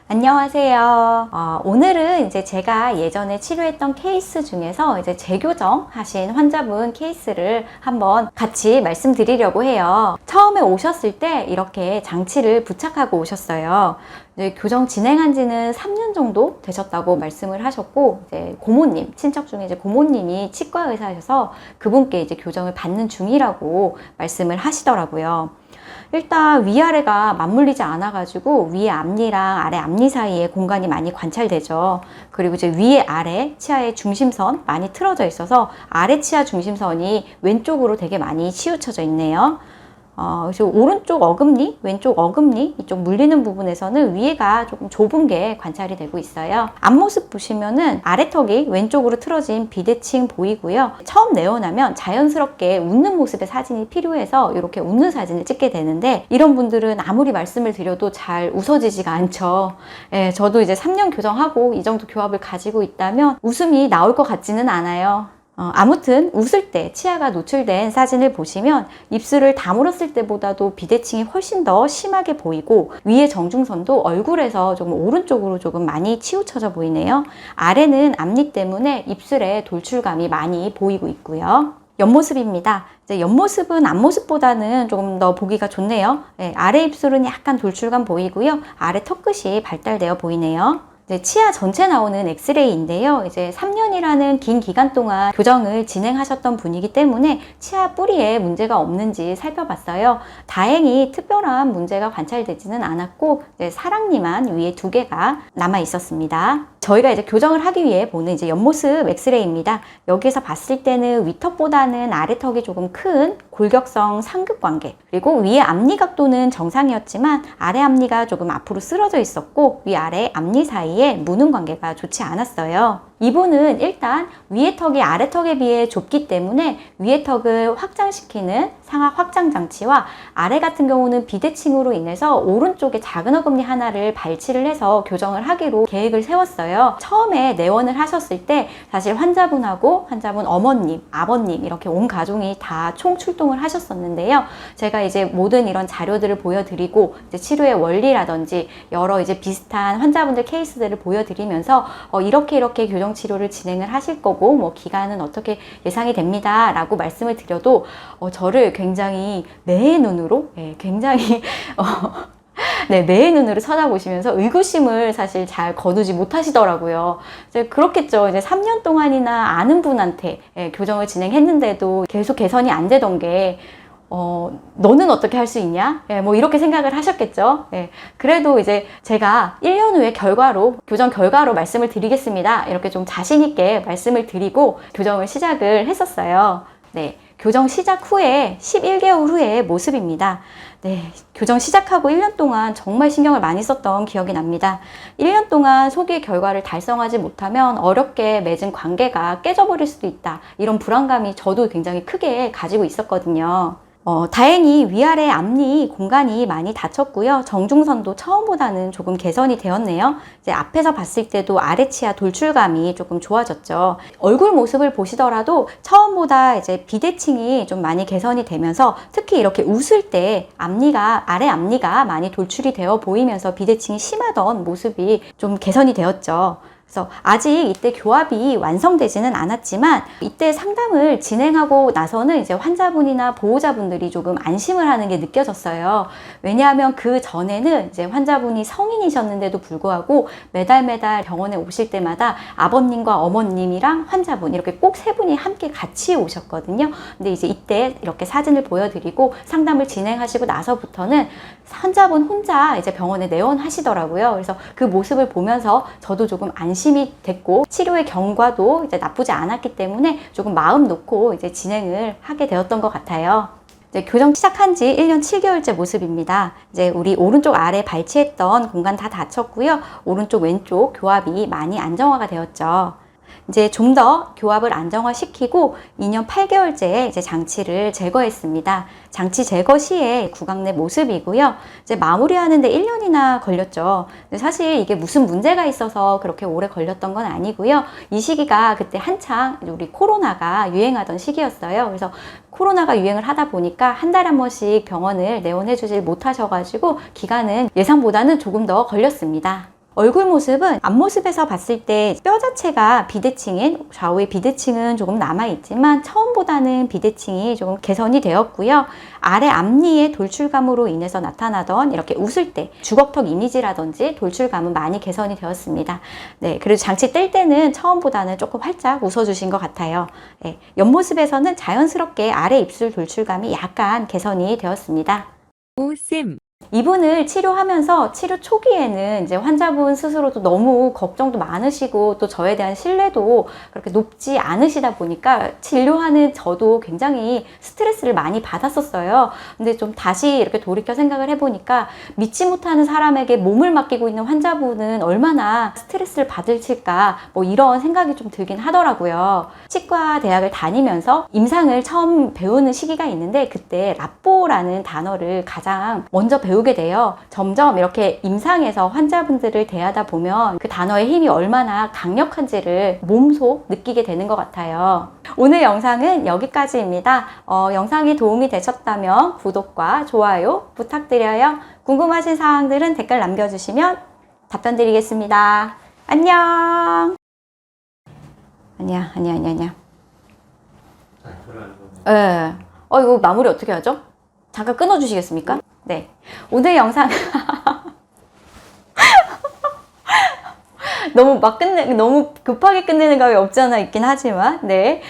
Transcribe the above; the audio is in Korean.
안녕하세요. 오늘은 이제 제가 예전에 치료했던 케이스 중에서 이제 재교정 하신 환자분 케이스를 한번 같이 말씀드리려고 해요. 처음에 오셨을 때 이렇게 장치를 부착하고 오셨어요. 이제 교정 진행한 지는 3년 정도 되셨다고 말씀을 하셨고, 이제 고모님, 친척 중에 이제 고모님이 치과 의사셔서 그분께 이제 교정을 받는 중이라고 말씀을 하시더라고요. 일단 위아래가 맞물리지 않아가지고 위에 앞니랑 아래 앞니 사이에 공간이 많이 관찰되죠. 그리고 이제 위에 아래 치아의 중심선 많이 틀어져 있어서 아래 치아 중심선이 왼쪽으로 되게 많이 치우쳐져 있네요. 그래서 오른쪽 어금니, 왼쪽 어금니 이쪽 물리는 부분에서는 위에가 조금 좁은 게 관찰이 되고 있어요. 앞모습 보시면은 아래턱이 왼쪽으로 틀어진 비대칭 보이고요. 처음 내원하면 자연스럽게 웃는 모습의 사진이 필요해서 이렇게 웃는 사진을 찍게 되는데, 이런 분들은 아무리 말씀을 드려도 잘 웃어지지가 않죠. 예, 저도 이제 3년 교정하고 이 정도 교합을 가지고 있다면 웃음이 나올 것 같지는 않아요. 아무튼 웃을 때 치아가 노출된 사진을 보시면 입술을 다물었을 때보다도 비대칭이 훨씬 더 심하게 보이고, 위의 정중선도 얼굴에서 조금 오른쪽으로 조금 많이 치우쳐져 보이네요. 아래는 앞니 때문에 입술에 돌출감이 많이 보이고 있고요. 옆모습입니다. 이제 옆모습은 앞모습보다는 조금 더 보기가 좋네요. 네, 아래 입술은 약간 돌출감 보이고요. 아래 턱끝이 발달되어 보이네요. 치아 전체 나오는 엑스레이인데요. 이제 3년이라는 긴 기간 동안 교정을 진행하셨던 분이기 때문에 치아 뿌리에 문제가 없는지 살펴봤어요. 다행히 특별한 문제가 관찰되지는 않았고, 사랑니만 위에 2개가 남아 있었습니다. 저희가 이제 교정을 하기 위해 보는 이제 옆모습 엑스레이입니다. 여기에서 봤을 때는 위턱보다는 아래턱이 조금 큰 골격성 상극 관계, 그리고 위에 앞니 각도는 정상이었지만 아래 앞니가 조금 앞으로 쓰러져 있었고, 위아래 앞니 사이에 무는 관계가 좋지 않았어요. 이분은 일단 위의 턱이 아래 턱에 비해 좁기 때문에 위의 턱을 확장시키는 상악 확장 장치와, 아래 같은 경우는 비대칭으로 인해서 오른쪽에 작은 어금니 하나를 발치를 해서 교정을 하기로 계획을 세웠어요. 처음에 내원을 하셨을 때 사실 환자분하고 환자분 어머님, 아버님 이렇게 온 가족이 다 총 출동을 하셨었는데요. 제가 이제 모든 이런 자료들을 보여드리고 이제 치료의 원리라든지 여러 이제 비슷한 환자분들 케이스들을 보여드리면서 이렇게 교정 치료를 진행을 하실 거고 뭐 기간은 어떻게 예상이 됩니다 라고 말씀을 드려도 저를 굉장히 매의 눈으로 굉장히 매의 눈으로 쳐다보시면서 의구심을 사실 잘 거두지 못하시더라고요. 이제 그렇겠죠. 이제 3년 동안이나 아는 분한테 교정을 진행했는데도 계속 개선이 안 되던 게 너는 어떻게 할 수 있냐? 뭐 이렇게 생각을 하셨겠죠. 그래도 이제 제가 1년 후에 교정 결과로 말씀을 드리겠습니다. 이렇게 좀 자신 있게 말씀을 드리고 교정을 시작을 했었어요. 교정 시작 후에 11개월 후의 모습입니다. 교정 시작하고 1년 동안 정말 신경을 많이 썼던 기억이 납니다. 1년 동안 소기의 결과를 달성하지 못하면 어렵게 맺은 관계가 깨져버릴 수도 있다. 이런 불안감이 저도 굉장히 크게 가지고 있었거든요. 다행히 위아래 앞니 공간이 많이 닫혔고요. 정중선도 처음보다는 조금 개선이 되었네요. 이제 앞에서 봤을 때도 아래 치아 돌출감이 조금 좋아졌죠. 얼굴 모습을 보시더라도 처음보다 이제 비대칭이 좀 많이 개선이 되면서, 특히 이렇게 웃을 때 아래 앞니가 많이 돌출이 되어 보이면서 비대칭이 심하던 모습이 좀 개선이 되었죠. 그래서 아직 이때 교합이 완성되지는 않았지만, 이때 상담을 진행하고 나서는 이제 환자분이나 보호자분들이 조금 안심을 하는 게 느껴졌어요. 왜냐하면 그 전에는 이제 환자분이 성인이셨는데도 불구하고 매달 병원에 오실 때마다 아버님과 어머님이랑 환자분 이렇게 꼭 3분이 함께 같이 오셨거든요. 근데 이제 이때 이렇게 사진을 보여드리고 상담을 진행하시고 나서부터는 환자분 혼자 이제 병원에 내원하시더라고요. 그래서 그 모습을 보면서 저도 조금 안심이 됐고, 치료의 경과도 이제 나쁘지 않았기 때문에 조금 마음 놓고 이제 진행을 하게 되었던 것 같아요. 이제 교정 시작한 지 1년 7개월째 모습입니다. 이제 우리 오른쪽 아래 발치했던 공간 다 닫혔고요. 오른쪽 왼쪽 교합이 많이 안정화가 되었죠. 이제 좀 더 교합을 안정화시키고 2년 8개월째 이제 장치를 제거했습니다. 장치 제거 시에 구강 내 모습이고요. 이제 마무리하는데 1년이나 걸렸죠. 사실 이게 무슨 문제가 있어서 그렇게 오래 걸렸던 건 아니고요. 이 시기가 그때 한창 우리 코로나가 유행하던 시기였어요. 그래서 코로나가 유행을 하다 보니까 한 달에 한 번씩 병원을 내원해 주질 못하셔가지고 기간은 예상보다는 조금 더 걸렸습니다. 얼굴 모습은 앞모습에서 봤을 때 뼈 자체가 비대칭인, 좌우의 비대칭은 조금 남아있지만 처음보다는 비대칭이 조금 개선이 되었고요. 아래 앞니의 돌출감으로 인해서 나타나던 이렇게 웃을 때 주걱턱 이미지라든지 돌출감은 많이 개선이 되었습니다. 네, 그리고 장치 뗄 때는 처음보다는 조금 활짝 웃어주신 것 같아요. 네, 옆모습에서는 자연스럽게 아래 입술 돌출감이 약간 개선이 되었습니다. 오쌤, 이분을 치료하면서 치료 초기에는 이제 환자분 스스로도 너무 걱정도 많으시고 또 저에 대한 신뢰도 그렇게 높지 않으시다 보니까 진료하는 저도 굉장히 스트레스를 많이 받았었어요. 근데 좀 다시 이렇게 돌이켜 생각을 해보니까 믿지 못하는 사람에게 몸을 맡기고 있는 환자분은 얼마나 스트레스를 받으실까 뭐 이런 생각이 좀 들긴 하더라고요. 치과 대학을 다니면서 임상을 처음 배우는 시기가 있는데 그때 라뽀라는 단어를 가장 먼저 배우게 돼요. 점점 이렇게 임상에서 환자분들을 대하다 보면 그 단어의 힘이 얼마나 강력한지를 몸소 느끼게 되는 것 같아요. 오늘 영상은 여기까지입니다. 영상이 도움이 되셨다면 구독과 좋아요 부탁드려요. 궁금하신 사항들은 댓글 남겨주시면 답변 드리겠습니다. 안녕. 아니야. 네. 이거 마무리 어떻게 하죠? 잠깐 끊어주시겠습니까? 네. 오늘 영상 너무 급하게 끝내는 감이 없지 않아 있긴 하지만, 네.